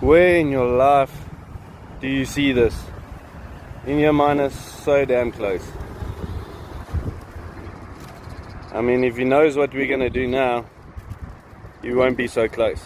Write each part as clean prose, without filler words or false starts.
Where in your life do you see this? In your mind is so damn close. I mean, if he knows what we're gonna do now, he won't be so close.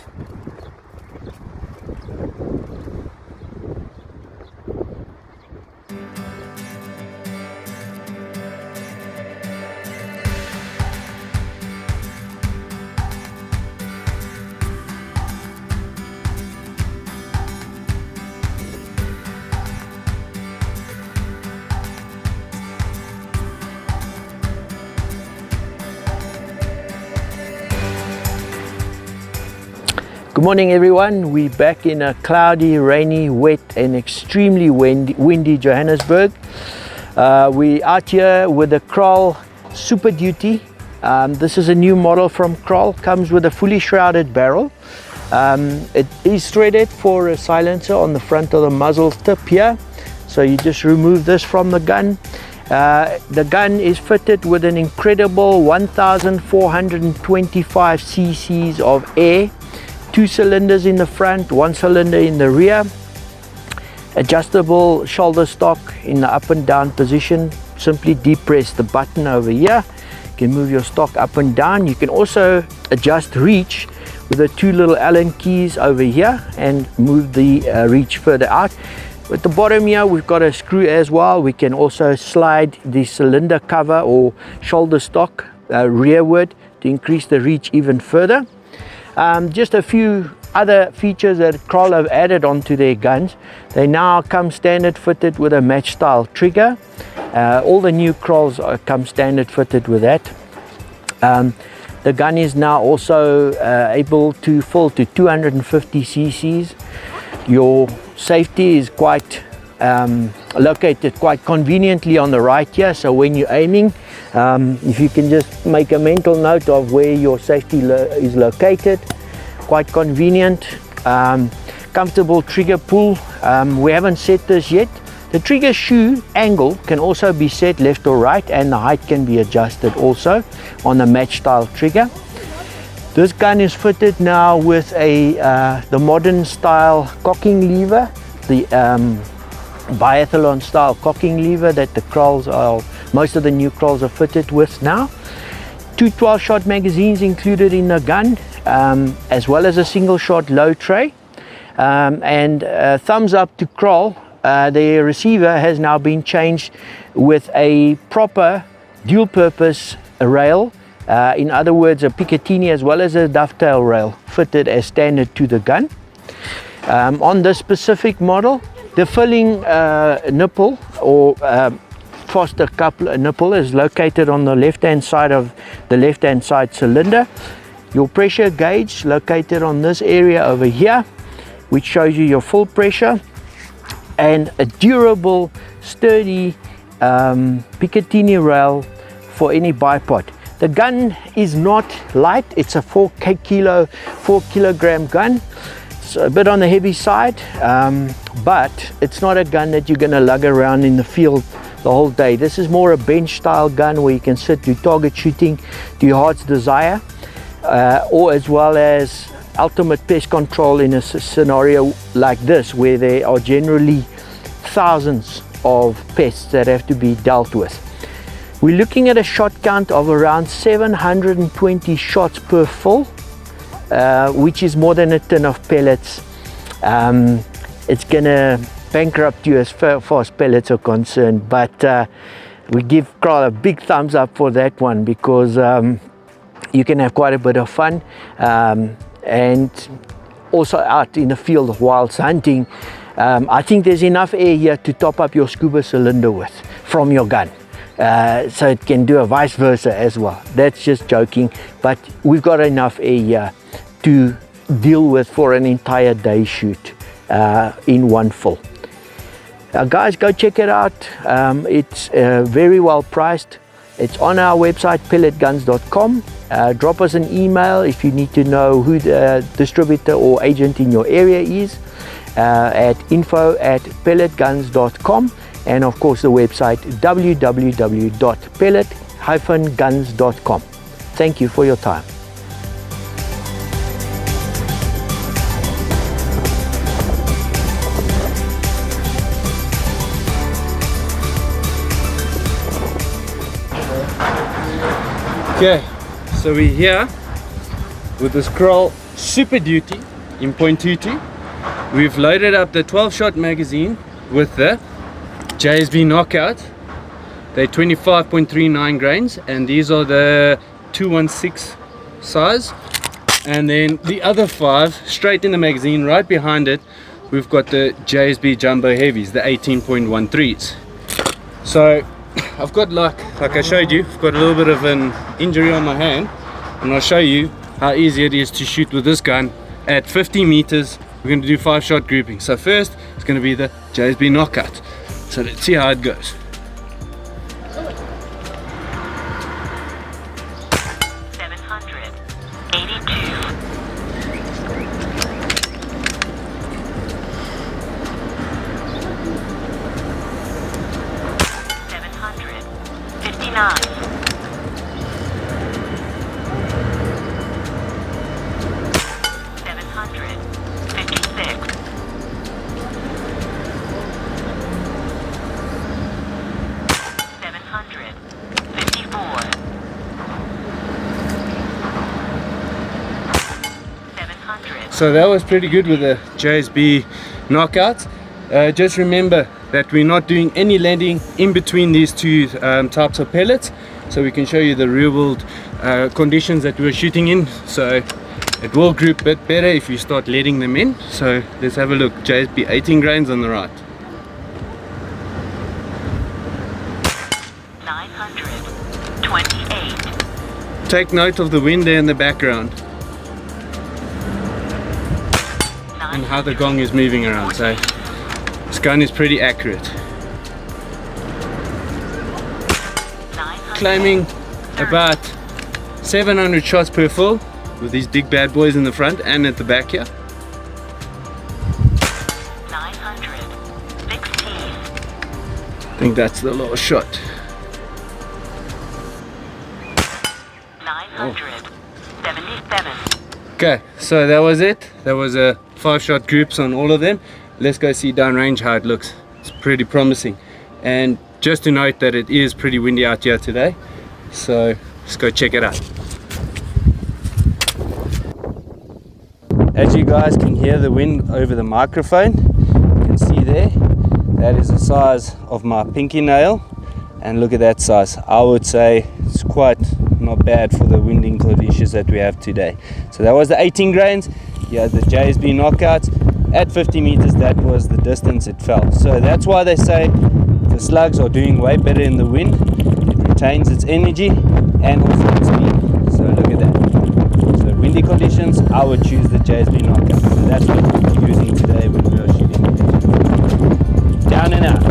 Good morning everyone, we're back in a cloudy, rainy, wet and extremely windy Johannesburg. We're out here with the Kral Super Duty. This is a new model from Kral, comes with a fully shrouded barrel. It is threaded for a silencer on the front of the muzzle tip here. So you just remove this from the gun. The gun is fitted with an incredible 1425 cc's of air. 2 cylinders in the front, 1 cylinder in the rear, adjustable shoulder stock in the up and down position. Simply depress the button over here, you can move your stock up and down. You can also adjust reach with the 2 little Allen keys over here and move the reach further out. At the bottom here we've got a screw as well. We can also slide the cylinder cover or shoulder stock rearward to increase the reach even further. Just a few other features that Kral have added onto their guns. They now come standard fitted with a match style trigger. All the new Krals come standard fitted with that. The gun is now also able to fill to 250 cc's. Your safety is quite located quite conveniently on the right here, so when you're aiming, if you can just make a mental note of where your safety is located, quite convenient. Comfortable trigger pull. We haven't set this yet. The trigger shoe angle can also be set left or right, and the height can be adjusted also on the match style trigger. This gun is fitted now with the modern style cocking lever, the biathlon style cocking lever that the Krals are, most of the new Krals are fitted with now. 2 12-shot magazines included in the gun, as well as a single shot low tray. And thumbs up to Kral, the receiver has now been changed with a proper dual purpose rail. In other words, a Picatinny as well as a dovetail rail fitted as standard to the gun. On this specific model, the filling nipple or Foster cup nipple is located on the left hand side of the left hand side cylinder. Your pressure gauge located on this area over here, which shows you your full pressure, and a durable, sturdy Picatinny rail for any bipod. The gun is not light, it's a 4 kilogram gun. It's a bit on the heavy side, but it's not a gun that you're going to lug around in the field the whole day. This is more a bench style gun where you can sit, do target shooting, do your heart's desire, or as well as ultimate pest control in a scenario like this where there are generally thousands of pests that have to be dealt with. We're looking at a shot count of around 720 shots per full, which is more than a tin of pellets. It's gonna bankrupt you as far as pellets are concerned, but we give Kral a big thumbs up for that one, because you can have quite a bit of fun, and also out in the field whilst hunting. I think there's enough air here to top up your scuba cylinder with from your gun. So it can do a vice versa as well. That's just joking, but we've got enough air here to deal with for an entire day shoot in one full. Guys, go check it out. It's very well priced. It's on our website pelletguns.com. Drop us an email if you need to know who the distributor or agent in your area is, at info@pelletguns.com. and of course the website www.pellet-guns.com. Thank you for your time. Okay, so we're here with this Kral Super Duty in .22. We've loaded up the 12-shot magazine with the JSB Knockout. They're 25.39 grains, and these are the 216 size. And then the other 5 straight in the magazine. Right behind it, we've got the JSB Jumbo Heavies, the 18.13s. So I've got, like I showed you, I've got a little bit of an injury on my hand, and I'll show you how easy it is to shoot with this gun at 50 meters. We're going to do 5-shot grouping. So first it's going to be the JSB Knockout. So let's see how it goes. So that was pretty good with the JSB Knockouts. Just remember that we're not doing any landing in between these two types of pellets, so we can show you the real world conditions that we're shooting in. So it will group a bit better if you start letting them in. So let's have a look. JSB 18 grains on the right. 928. Take note of the wind there in the background and how the gong is moving around. So this gun is pretty accurate. Claiming about 700 shots per full with these big bad boys in the front and at the back here. 916. I think that's the last shot. 977. Okay, so that was it. That was a 5-shot groups on all of them. Let's go see downrange how it looks. It's pretty promising. And just to note that it is pretty windy out here today, so let's go check it out. As you guys can hear the wind over the microphone, you can see there, that is the size of my pinky nail, and look at that size. I would say it's quite not bad for the winding conditions that we have today. So that was the 18 grains. Yeah, the JSB Knockouts at 50 meters, that was the distance it fell. So that's why they say the Slugs are doing way better in the wind. It retains its energy and also its speed. So look at that. So windy conditions, I would choose the JSB Knockout. So that's what we're using today when we are shooting. Down and out.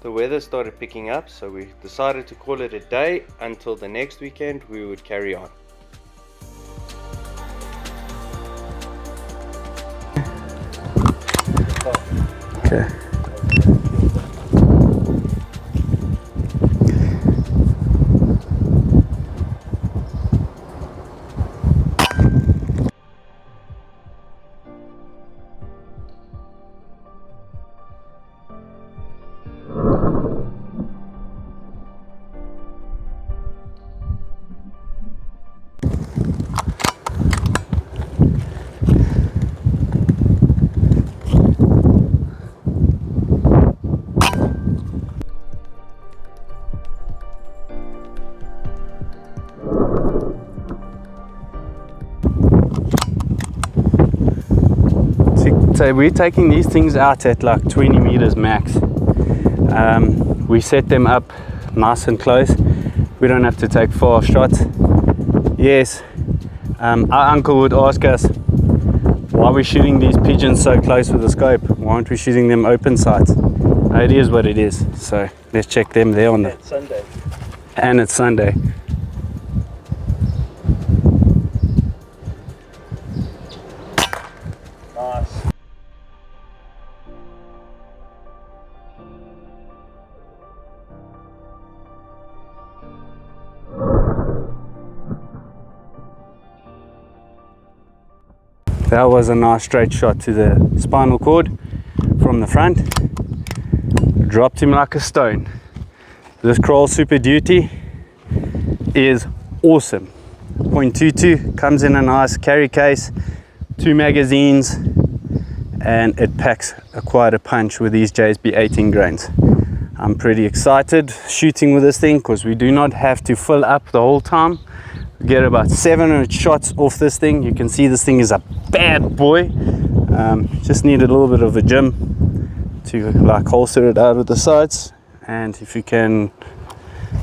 The weather started picking up, so we decided to call it a day until the next weekend we would carry on. Okay. So we're taking these things out at like 20 meters max. We set them up nice and close. We don't have to take far shots. Yes, our uncle would ask us, why are we shooting these pigeons so close with the scope? Why aren't we shooting them open sights? It is what it is. So let's check them there on the Sunday. And it's Sunday. Nice. That was a nice straight shot to the spinal cord from the front. Dropped him like a stone. This Kral Super Duty is awesome. .22 comes in a nice carry case, 2 magazines, and it packs quite a punch with these JSB 18 grains. I'm pretty excited shooting with this thing because we do not have to fill up the whole time. We get about 700 shots off this thing. You can see this thing is a bad boy. Just need a little bit of a gym to like holster it out of the sides. And if you can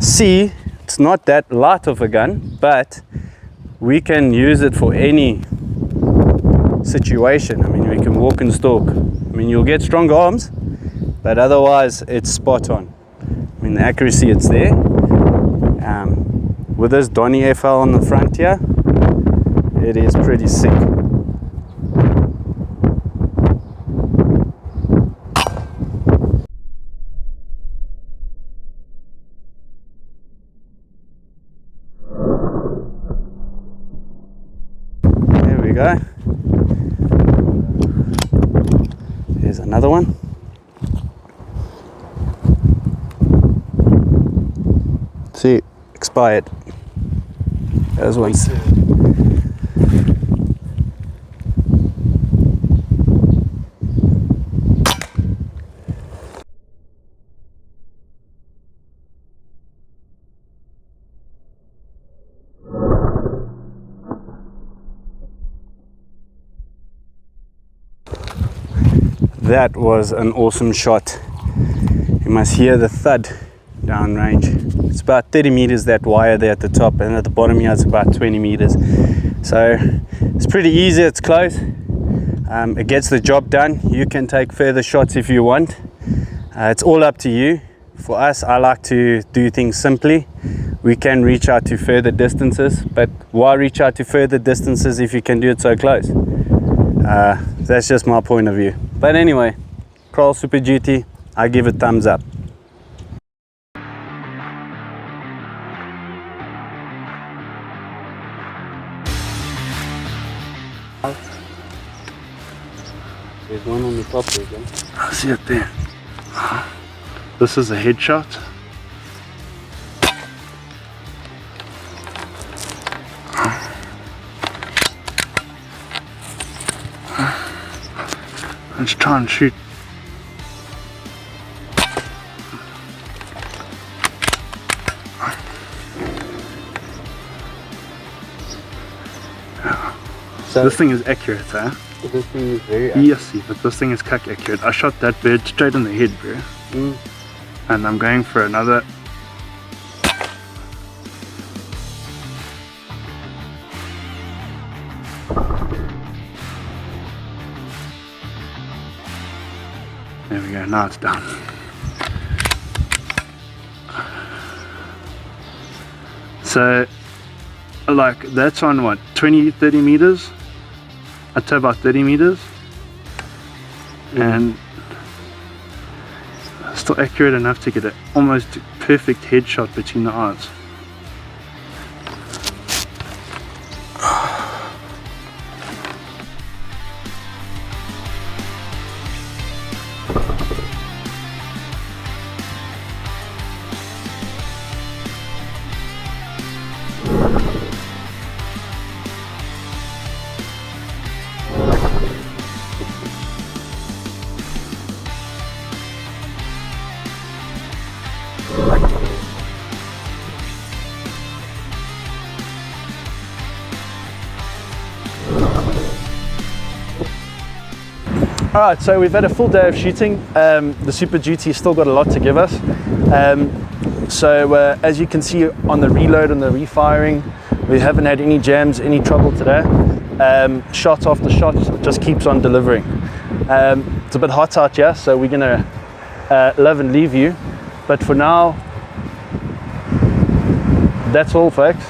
see, it's not that light of a gun, but we can use it for any situation. I mean, we can walk and stalk. I mean, you'll get strong arms, but otherwise it's spot on. I mean, the accuracy, it's there. With this DONNY FL on the front here, it is pretty sick. There we go. Here's another one. See, expired. There's one. That was an awesome shot. You must hear the thud downrange. It's about 30 meters, that wire there at the top, and at the bottom here it's about 20 meters. So it's pretty easy, it's close. It gets the job done. You can take further shots if you want. It's all up to you. For us, I like to do things simply. We can reach out to further distances, but why reach out to further distances if you can do it so close? That's just my point of view. But anyway, Kral Super Duty, I give it thumbs up. There's one on the top there again. I see it there. This is a headshot. Let's try and shoot. So this thing is accurate, huh? This thing is very accurate. Yes, but this thing is cuck accurate. I shot that bird straight in the head, bro. And I'm going for another. There we go, now it's done. So, like, that's on what, 20-30 meters? I'd say about 30 meters. And still accurate enough to get an almost perfect headshot between the eyes. Alright, so we've had a full day of shooting. The Super Duty still got a lot to give us. As you can see on the reload and the refiring, we haven't had any jams, any trouble today. Shot after shot, it just keeps on delivering. It's a bit hot out here, so we're gonna love and leave you. But for now, that's all, folks.